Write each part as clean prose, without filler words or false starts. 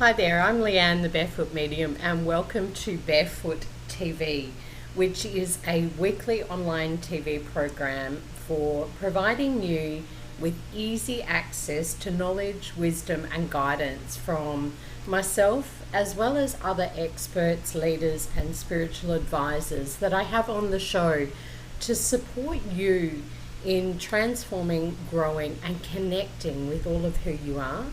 Hi there, I'm Leanne, the Barefoot Medium, and welcome to Barefoot TV, which is a weekly online TV program for providing you with easy access to knowledge, wisdom, and guidance from myself, as well as other experts, leaders, and spiritual advisors that I have on the show to support you in transforming, growing, and connecting with all of who you are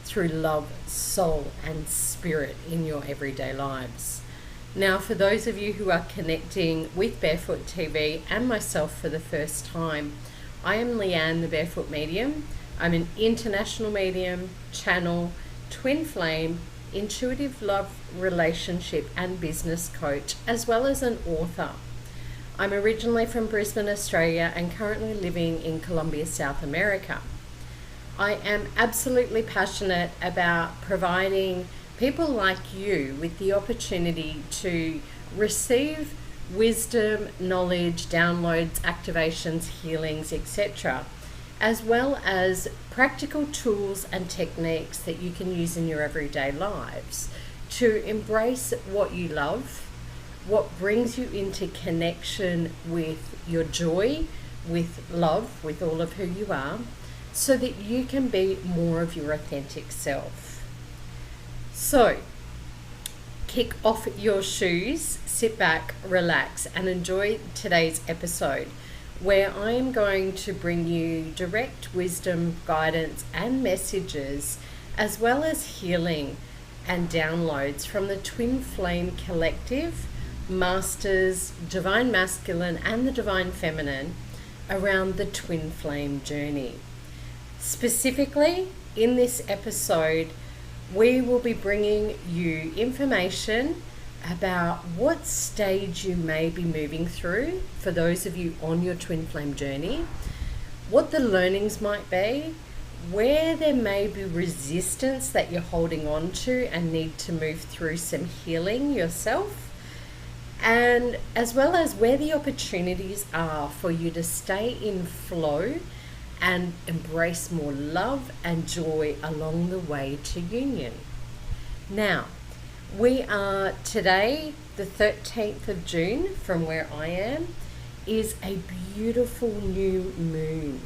through love, soul, and spirit in your everyday lives. Now, for those of you who are connecting with Barefoot TV and myself for the first time, I am Leanne, the Barefoot Medium. I'm an international medium, channel, twin flame, intuitive love, relationship, and business coach, as well as an author. I'm originally from Brisbane, Australia, and currently living in Colombia, South America. I am absolutely passionate about providing people like you with the opportunity to receive wisdom, knowledge, downloads, activations, healings, etc., as well as practical tools and techniques that you can use in your everyday lives to embrace what you love, what brings you into connection with your joy, with love, with all of who you are, so that you can be more of your authentic self. So, kick off your shoes, sit back, relax, and enjoy today's episode, where I'm going to bring you direct wisdom, guidance, and messages, as well as healing and downloads from the Twin Flame Collective, Masters, Divine Masculine, and the Divine Feminine around the Twin Flame journey. Specifically, in this episode, we will be bringing you information about what stage you may be moving through for those of you on your twin flame journey, what the learnings might be, where there may be resistance that you're holding on to and need to move through some healing yourself, and as well as where the opportunities are for you to stay in flow and embrace more love and joy along the way to union. Now, we are today, the 13th of June, from where I am, is a beautiful new moon,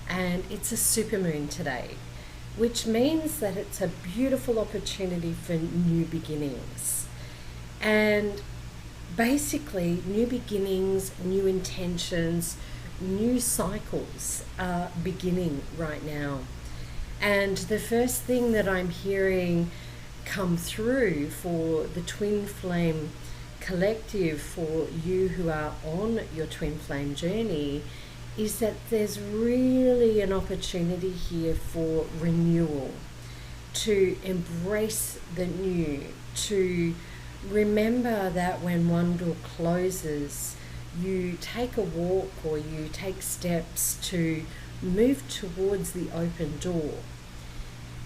and it's a supermoon today, which means that it's a beautiful opportunity for new beginnings. And basically, new beginnings, new intentions, new cycles are beginning right now. And the first thing that I'm hearing come through for the Twin Flame Collective, for you who are on your Twin Flame journey, is that there's really an opportunity here for renewal, to embrace the new, to remember that when one door closes, you take a walk or you take steps to move towards the open door.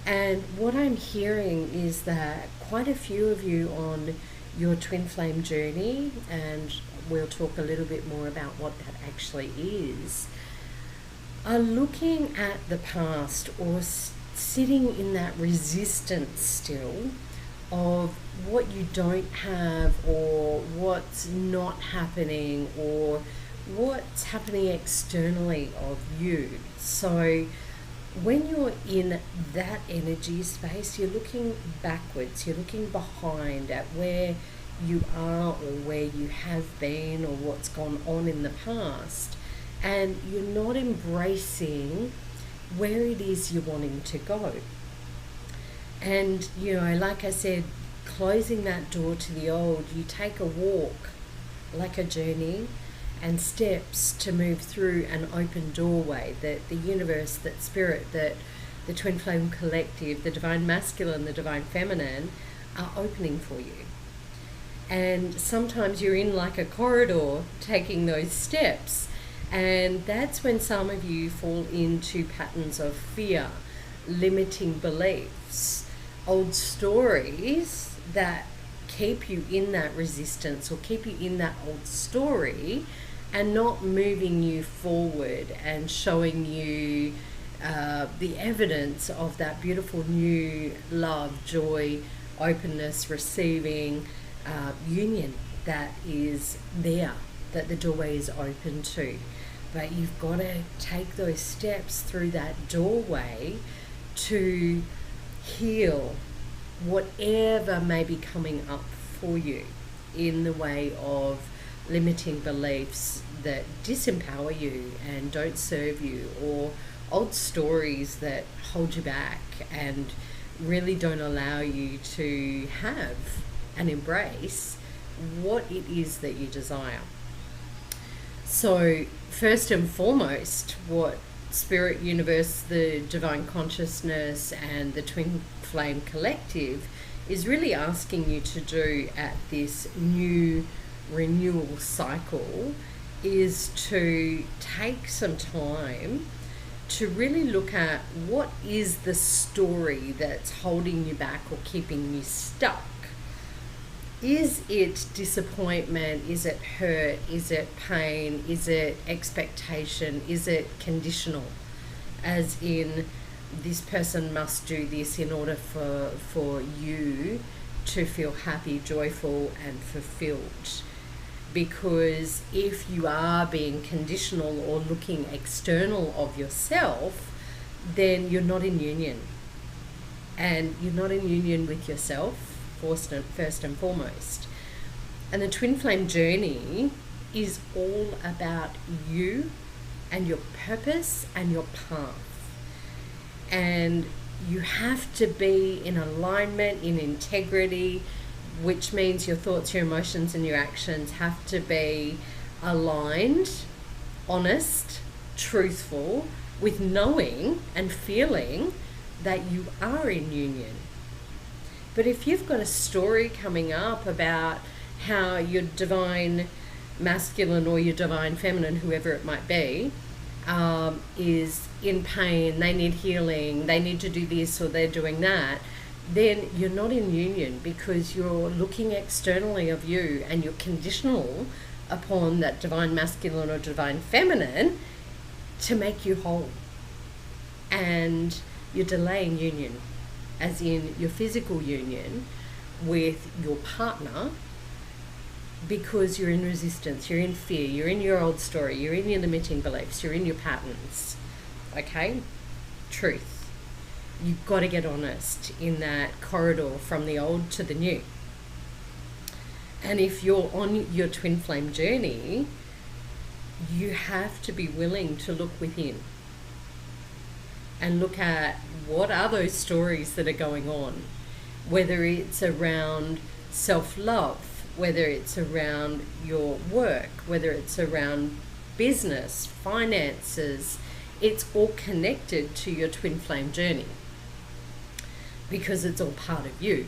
And what I'm hearing is that quite a few of you on your twin flame journey, and we'll talk a little bit more about what that actually is, are looking at the past or sitting in that resistance still of what you don't have, or what's not happening, or what's happening externally of you. So when you're in that energy space, you're looking backwards, you're looking behind at where you are or where you have been or what's gone on in the past, and you're not embracing where it is you're wanting to go. And, like I said, closing that door to the old, you take a walk like a journey and steps to move through an open doorway that the universe, that spirit, that the Twin Flame Collective, the Divine Masculine, the Divine Feminine are opening for you. And sometimes you're in like a corridor taking those steps, and that's when some of you fall into patterns of fear, limiting beliefs, old stories that keep you in that resistance or keep you in that old story and not moving you forward and showing you the evidence of that beautiful new love, joy, openness, receiving, union that is there, that the doorway is open to. But you've got to take those steps through that doorway to heal whatever may be coming up for you in the way of limiting beliefs that disempower you and don't serve you, or old stories that hold you back and really don't allow you to have and embrace what it is that you desire. So first and foremost, what Spirit Universe, the Divine Consciousness and the Twin Flame Collective is really asking you to do at this new renewal cycle is to take some time to really look at what is the story that's holding you back or keeping you stuck. Is it disappointment? Is it hurt? Is it pain? Is it expectation? Is it conditional? As in, this person must do this in order for you to feel happy, joyful, and fulfilled. Because if you are being conditional or looking external of yourself, then you're not in union. And you're not in union with yourself, first and foremost. And the Twin Flame journey is all about you and your purpose and your path. And you have to be in alignment, in integrity, which means your thoughts, your emotions, and your actions have to be aligned, honest, truthful, with knowing and feeling that you are in union. But if you've got a story coming up about how your divine masculine or your divine feminine, whoever it might be, is in pain, they need healing, they need to do this or they're doing that, then you're not in union, because you're looking externally of you and you're conditional upon that divine masculine or divine feminine to make you whole. And you're delaying union, as in your physical union with your partner, because you're in resistance, you're in fear, you're in your old story, you're in your limiting beliefs, you're in your patterns. Okay? Truth. You've got to get honest in that corridor from the old to the new. And if you're on your twin flame journey, you have to be willing to look within and look at what are those stories that are going on, whether it's around self-love, whether it's around your work, whether it's around business, finances. It's all connected to your twin flame journey, because it's all part of you.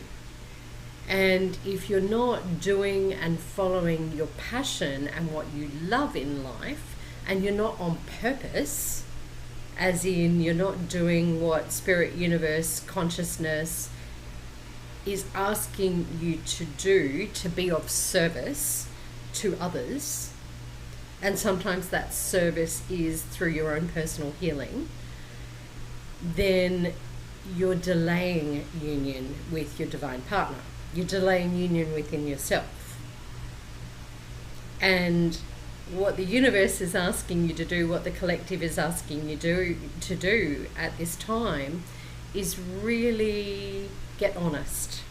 And if you're not doing and following your passion and what you love in life, and you're not on purpose, as in you're not doing what Spirit Universe Consciousness is asking you to do to be of service to others, and sometimes that service is through your own personal healing, then you're delaying union with your divine partner. You're delaying union within yourself. And what the universe is asking you to do, what the collective is asking you to do at this time, is really get honest.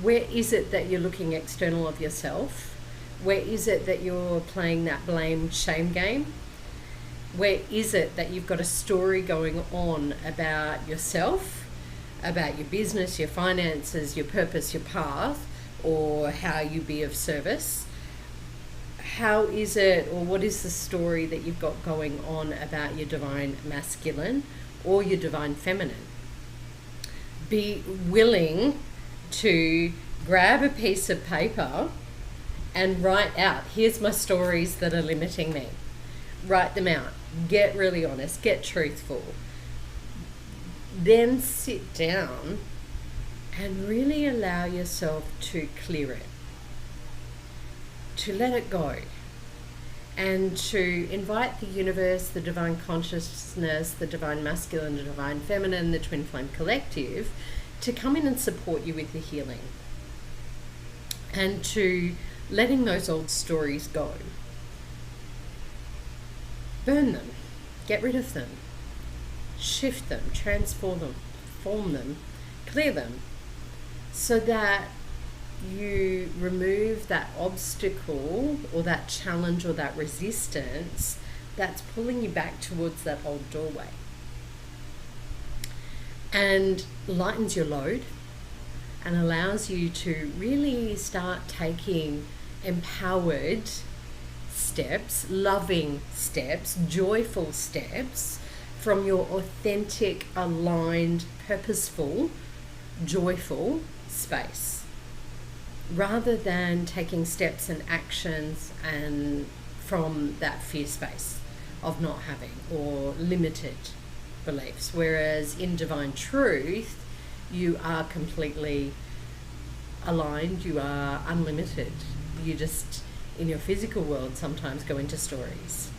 Where is it that you're looking external of yourself? Where is it that you're playing that blame shame game? Where is it that you've got a story going on about yourself, about your business, your finances, your purpose, your path, or how you be of service? How is it, or what is the story that you've got going on about your divine masculine or your divine feminine? Be willing to grab a piece of paper and write out, here's my stories that are limiting me. Write them out. Get really honest. Get truthful. Then sit down and really allow yourself to clear it, to let it go, and to invite the universe, the divine consciousness, the divine masculine, the divine feminine, the twin flame collective to come in and support you with the healing and to letting those old stories go. Burn them, get rid of them, shift them, transform them, form them, clear them, so that you remove that obstacle or that challenge or that resistance that's pulling you back towards that old doorway, and lightens your load and allows you to really start taking empowered steps, loving steps, joyful steps from your authentic, aligned, purposeful, joyful space, rather than taking steps and actions and from that fear space of not having or limited beliefs. Whereas in divine truth, you are completely aligned, you are unlimited. You just, in your physical world, sometimes go into stories.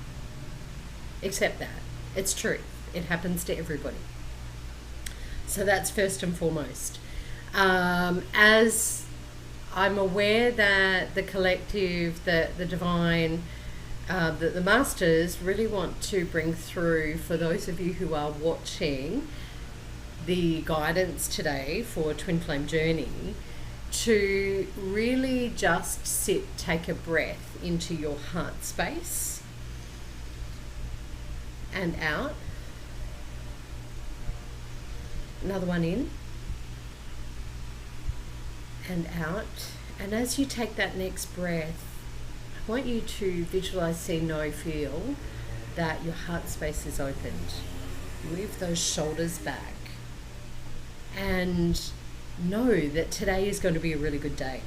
Accept that. It's true. It happens to everybody. So that's first and foremost. As I'm aware that the collective, the divine, that the masters really want to bring through, for those of you who are watching the guidance today for Twin Flame Journey, to really just sit, take a breath into your heart space and out. Another one in and out. And as you take that next breath, I want you to visualize, see, know, feel that your heart space is opened. Move those shoulders back and know that today is going to be a really good day.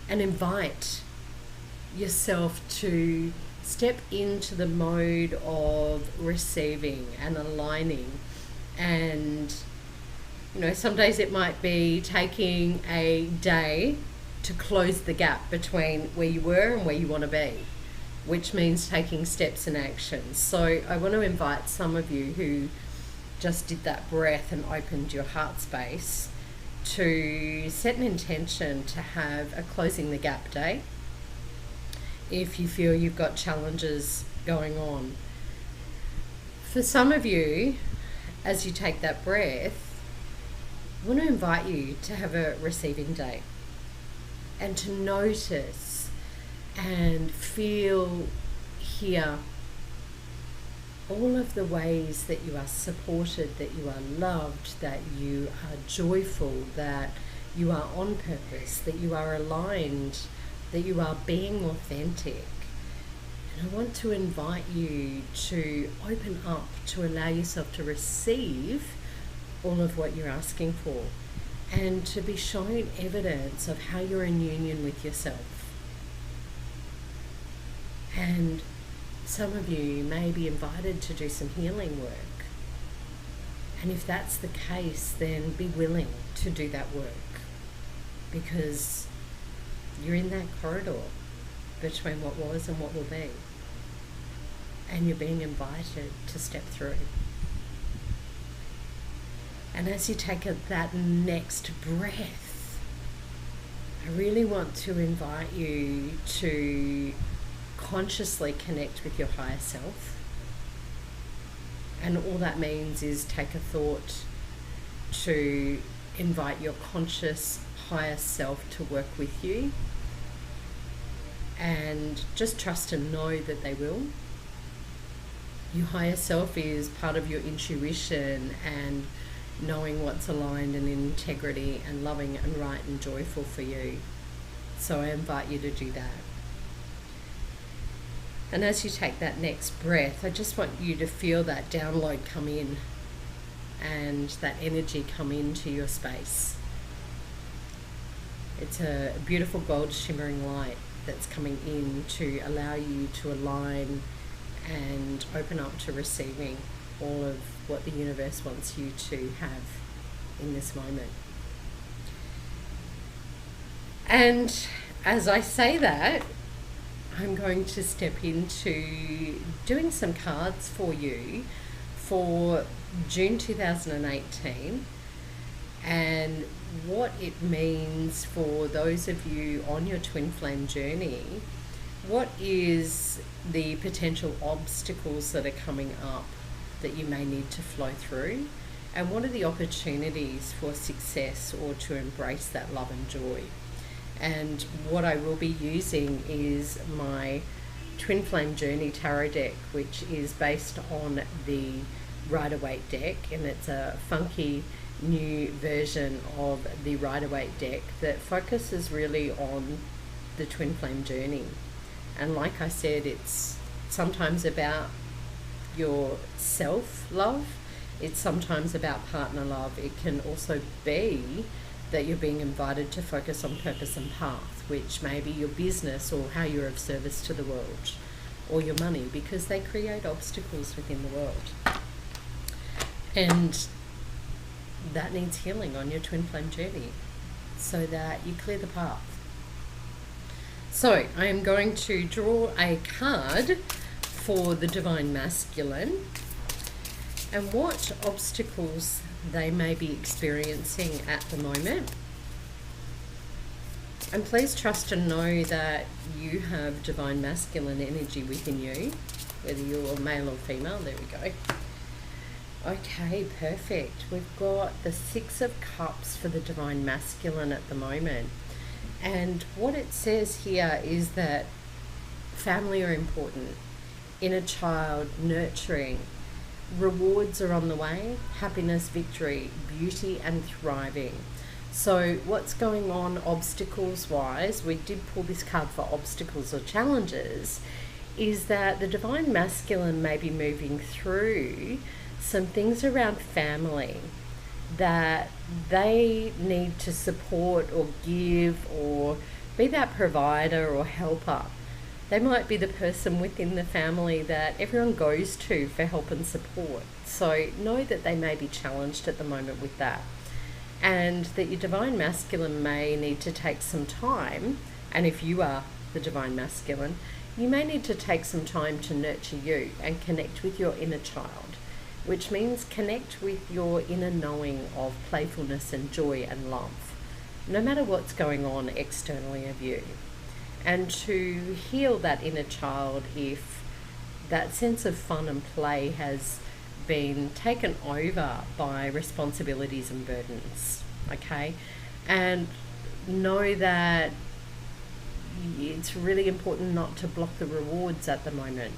And invite yourself to step into the mode of receiving and aligning. And some days it might be taking a day to close the gap between where you were and where you want to be, which means taking steps and actions. So I want to invite some of you who just did that breath and opened your heart space to set an intention to have a closing the gap day. If you feel you've got challenges going on, for some of you, as you take that breath, I want to invite you to have a receiving day and to notice and feel, hear all of the ways that you are supported, that you are loved, that you are joyful, that you are on purpose, that you are aligned, that you are being authentic. And I want to invite you to open up, to allow yourself to receive all of what you're asking for, and to be shown evidence of how you're in union with yourself. And some of you may be invited to do some healing work. And if that's the case, then be willing to do that work, because you're in that corridor between what was and what will be. And you're being invited to step through. And as you take that next breath, I really want to invite you to consciously connect with your higher self. And all that means is take a thought to invite your conscious higher self to work with you, and just trust and know that they will. Your higher self is part of your intuition and knowing what's aligned and in integrity and loving and right and joyful for you. So I invite you to do that. And as you take that next breath, I just want you to feel that download come in and that energy come into your space. It's a beautiful gold shimmering light that's coming in to allow you to align and open up to receiving all of what the universe wants you to have in this moment. And as I say that, I'm going to step into doing some cards for you for June 2018 and what it means for those of you on your twin flame journey. What is the potential obstacles that are coming up that you may need to flow through? And what are the opportunities for success or to embrace that love and joy? And what I will be using is my Twin Flame Journey Tarot deck, which is based on the Rider-Waite deck, and it's a funky new version of the Rider-Waite deck that focuses really on the Twin Flame journey. And like I said, it's sometimes about your self-love, it's sometimes about partner love. It can also be that you're being invited to focus on purpose and path, which may be your business or how you're of service to the world, or your money, because they create obstacles within the world. And that needs healing on your twin flame journey so that you clear the path. So I am going to draw a card for the Divine Masculine and what obstacles they may be experiencing at the moment. And please trust and know that you have Divine Masculine energy within you, whether you're male or female. There we go. Okay, perfect. We've got the Six of Cups for the Divine Masculine at the moment. And what it says here is that family are important, inner child, nurturing, rewards are on the way, happiness, victory, beauty and thriving. So what's going on obstacles wise, we did pull this card for obstacles or challenges, is that the Divine Masculine may be moving through some things around family that they need to support or give or be that provider or helper. They might be the person within the family that everyone goes to for help and support. So know that they may be challenged at the moment with that. And that your Divine Masculine may need to take some time, and if you are the Divine Masculine, you may need to take some time to nurture you and connect with your inner child, which means connect with your inner knowing of playfulness and joy and love, no matter what's going on externally of you. And to heal that inner child if that sense of fun and play has been taken over by responsibilities and burdens, okay? And know that it's really important not to block the rewards at the moment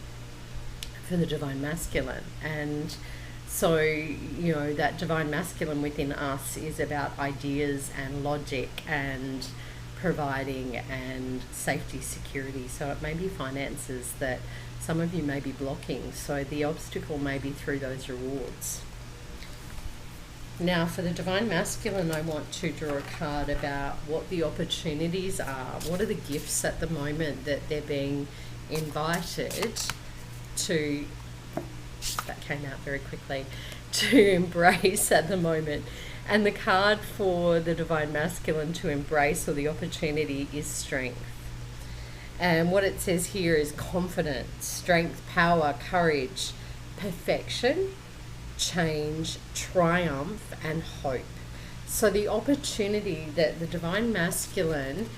for the Divine Masculine. And so, you know, that Divine Masculine within us is about ideas and logic and providing and safety, security. So it may be finances that some of you may be blocking. So the obstacle may be through those rewards. Now for the Divine Masculine, I want to draw a card about what the opportunities are. What are the gifts at the moment that they're being invited to, that came out very quickly, to embrace at the moment. And the card for the Divine Masculine to embrace, or the opportunity, is strength. And what it says here is confidence, strength, power, courage, perfection, change, triumph, and hope. So the opportunity that the Divine Masculine,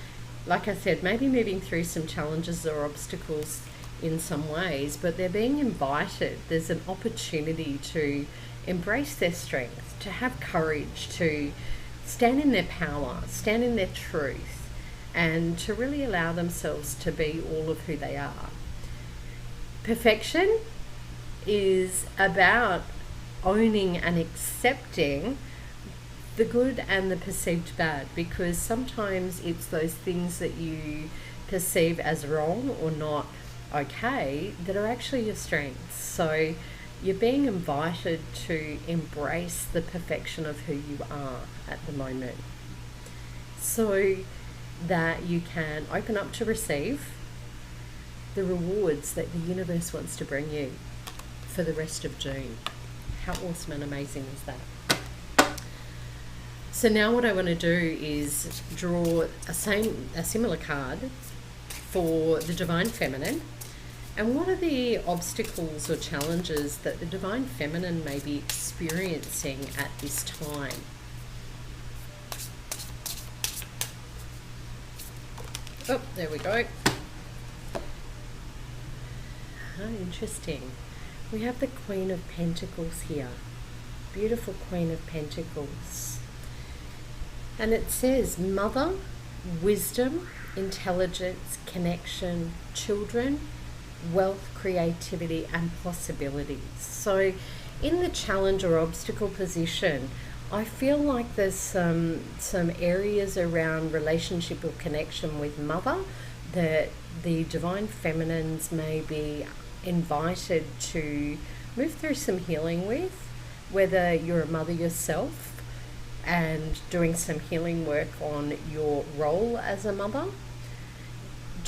like I said, maybe moving through some challenges or obstacles in some ways, but they're being invited. There's an opportunity to embrace their strength, to have courage, to stand in their power, stand in their truth, and to really allow themselves to be all of who they are. Perfection is about owning and accepting the good and the perceived bad, because sometimes it's those things that you perceive as wrong or not okay that are actually your strengths. So you're being invited to embrace the perfection of who you are at the moment, so that you can open up to receive the rewards that the universe wants to bring you for the rest of June. How awesome and amazing is that? So now what I want to do is draw a similar card for the Divine Feminine. And what are the obstacles or challenges that the Divine Feminine may be experiencing at this time? Oh, there we go. How interesting. We have the Queen of Pentacles here. Beautiful Queen of Pentacles. And it says mother, wisdom, intelligence, connection, children, wealth, creativity, and possibilities. So in the challenge or obstacle position, I feel like there's some areas around relationship or connection with mother that the divine feminines may be invited to move through some healing with, whether you're a mother yourself and doing some healing work on your role as a mother.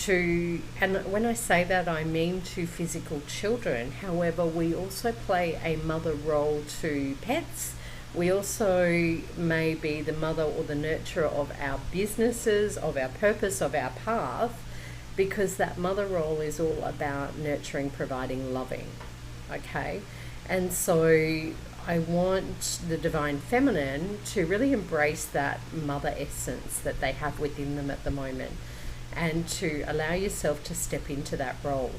And when I say that, I mean to physical children. However, we also play a mother role to pets. We also may be the mother or the nurturer of our businesses, of our purpose, of our path, because that mother role is all about nurturing, providing, loving. Okay? And so I want the divine feminine to really embrace that mother essence that they have within them at the moment, and to allow yourself to step into that role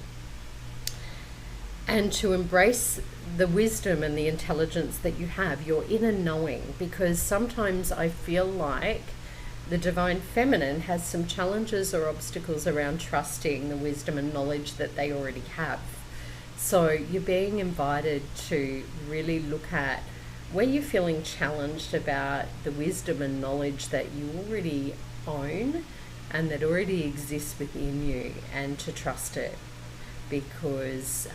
and to embrace the wisdom and the intelligence that you have, your inner knowing, because sometimes I feel like the divine feminine has some challenges or obstacles around trusting the wisdom and knowledge that they already have. So you're being invited to really look at where you're feeling challenged about the wisdom and knowledge that you already own and that already exists within you, and to trust it. Because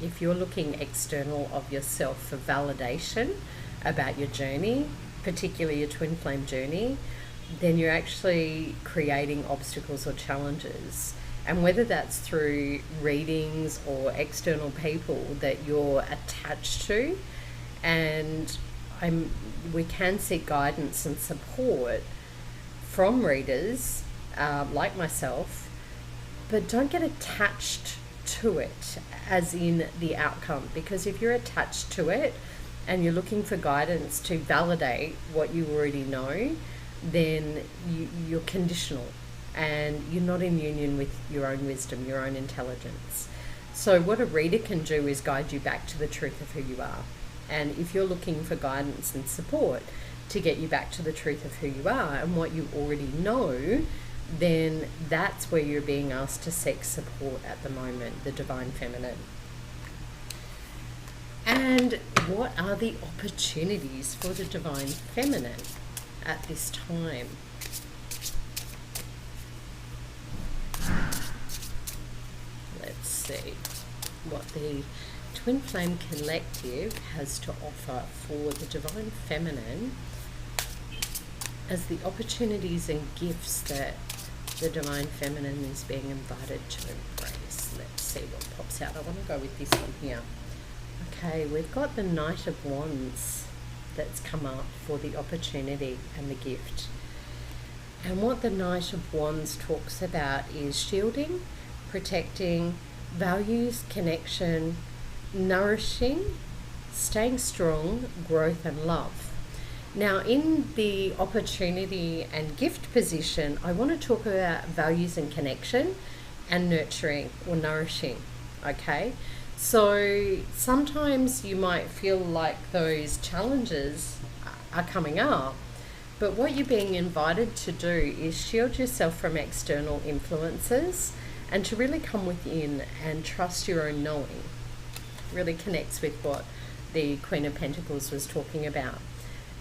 if you're looking external of yourself for validation about your journey, particularly your twin flame journey, then you're actually creating obstacles or challenges. And whether that's through readings or external people that you're attached to, and we can seek guidance and support from readers like myself, but don't get attached to it as in the outcome, because if you're attached to it and you're looking for guidance to validate what you already know, then you're conditional and you're not in union with your own wisdom, your own intelligence. So what a reader can do is guide you back to the truth of who you are. And if you're looking for guidance and support to get you back to the truth of who you are and what you already know, then that's where you're being asked to seek support at the moment, the divine feminine. And what are the opportunities for the divine feminine at this time? Let's see what the Twin Flame Collective has to offer for the divine feminine as the opportunities and gifts that the divine feminine is being invited to embrace. Let's see what pops out. I want to go with this one here. Okay, we've got the Knight of Wands that's come up for the opportunity and the gift. And what the Knight of Wands talks about is shielding, protecting, values, connection, nourishing, staying strong, growth and love. Now in the opportunity and gift position, I want to talk about values and connection and nurturing or nourishing. Okay, so sometimes you might feel like those challenges are coming up, but what you're being invited to do is shield yourself from external influences and to really come within and trust your own knowing. Really connects with what the Queen of Pentacles was talking about.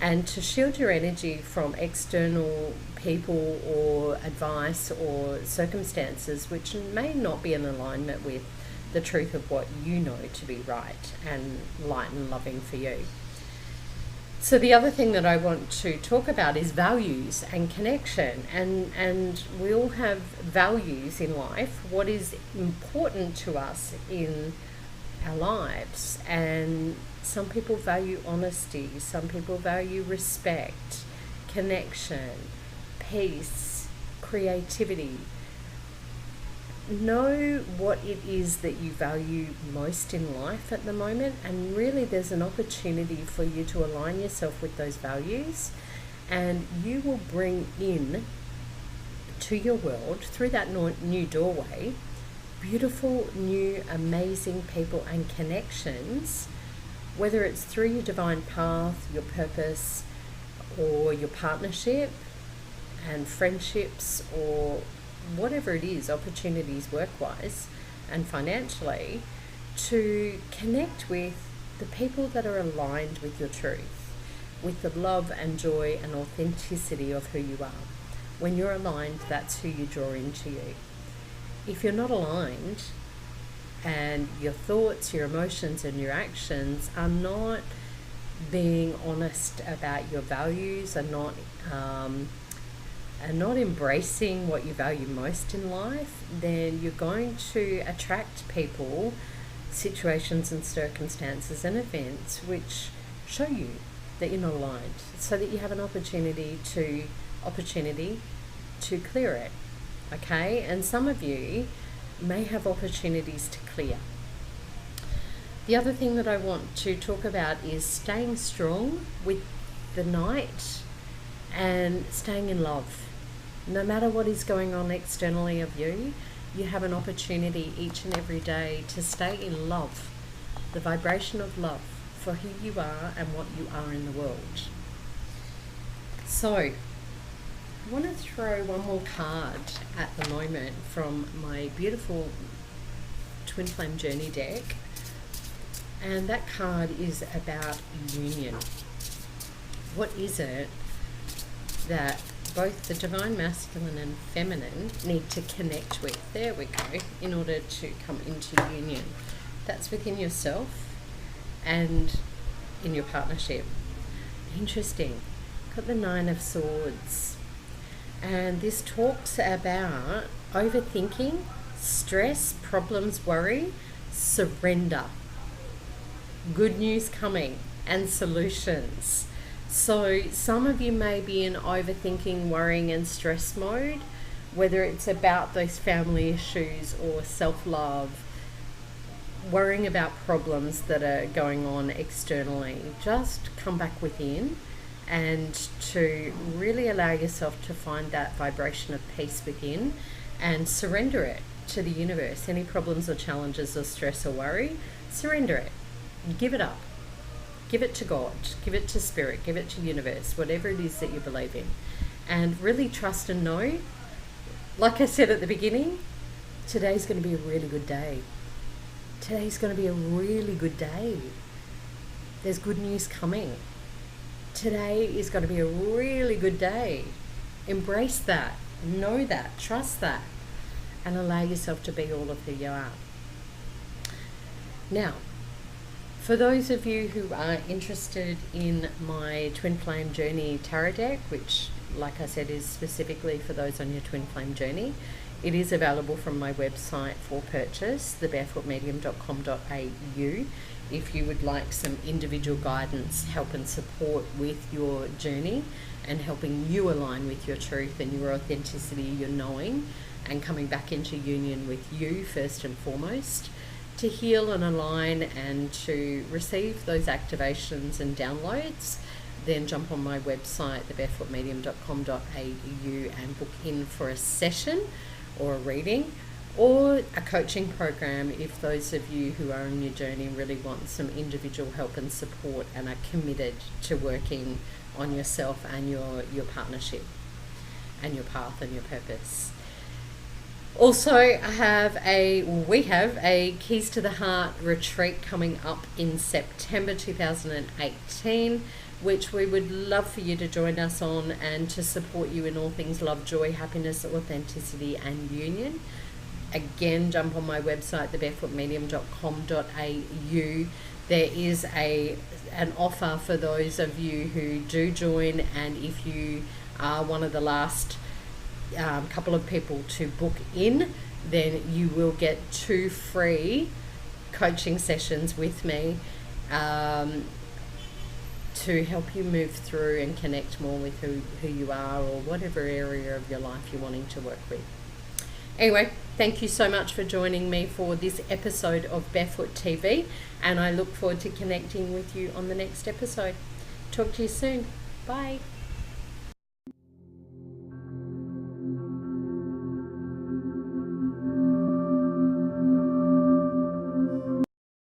And to shield your energy from external people or advice or circumstances which may not be in alignment with the truth of what you know to be right and light and loving for you. So the other thing that I want to talk about is values and connection. And we all have values in life, what is important to us in our lives. And some people value honesty, some people value respect, connection, peace, creativity. Know what it is that you value most in life at the moment, and really there's an opportunity for you to align yourself with those values, and you will bring in to your world through that new doorway beautiful, new, amazing people and connections, whether it's through your divine path, your purpose, or your partnership and friendships, or whatever it is, opportunities work-wise and financially, to connect with the people that are aligned with your truth, with the love and joy and authenticity of who you are. When you're aligned, that's who you draw into you. If you're not aligned, and your thoughts, your emotions and your actions are not being honest about your values, are not embracing what you value most in life, then you're going to attract people, situations and circumstances and events which show you that you're not aligned, so that you have an opportunity to clear it. Okay, and some of you may have opportunities to clear. The other thing that I want to talk about is staying strong with the night and staying in love. No matter what is going on externally of you, you have an opportunity each and every day to stay in love, the vibration of love for who you are and what you are in the world. So, I want to throw one more card at the moment from my beautiful Twin Flame Journey deck, and that card is about union. What is it that both the divine masculine and feminine need to connect with? There we go, in order to come into union. That's within yourself and in your partnership. Interesting. Got the Nine of Swords. And this talks about overthinking, stress, problems, worry, surrender, good news coming, and solutions. So some of you may be in overthinking, worrying, and stress mode, whether it's about those family issues or self-love, worrying about problems that are going on externally. Just come back within and to really allow yourself to find that vibration of peace within and surrender it to the universe. Any problems or challenges or stress or worry, surrender it. Give it up. Give it to God. Give it to Spirit. Give it to universe, whatever it is that you believe in. And really trust and know, like I said at the beginning, today's going to be a really good day. Today's going to be a really good day. There's good news coming. Today is going to be a really good day. Embrace that, know that, trust that, and allow yourself to be all of who you are. Now, for those of you who are interested in my Twin Flame Journey Tarot deck, which, like I said, is specifically for those on your Twin Flame Journey, it is available from my website for purchase, thebarefootmedium.com.au. If you would like some individual guidance, help and support with your journey and helping you align with your truth and your authenticity, your knowing, and coming back into union with you first and foremost, to heal and align and to receive those activations and downloads, then jump on my website, thebarefootmedium.com.au, and book in for a session or a reading or a coaching program if those of you who are on your journey really want some individual help and support and are committed to working on yourself and your partnership and your path and your purpose. Also, we have a Keys to the Heart retreat coming up in September 2018, which we would love for you to join us on and to support you in all things love, joy, happiness, authenticity, and union. Again, jump on my website, thebarefootmedium.com.au. There is an offer for those of you who do join, and if you are one of the last couple of people to book in, then you will get 2 free coaching sessions with me to help you move through and connect more with who you are, or whatever area of your life you're wanting to work with. Anyway, thank you so much for joining me for this episode of Barefoot TV, and I look forward to connecting with you on the next episode. Talk to you soon. Bye.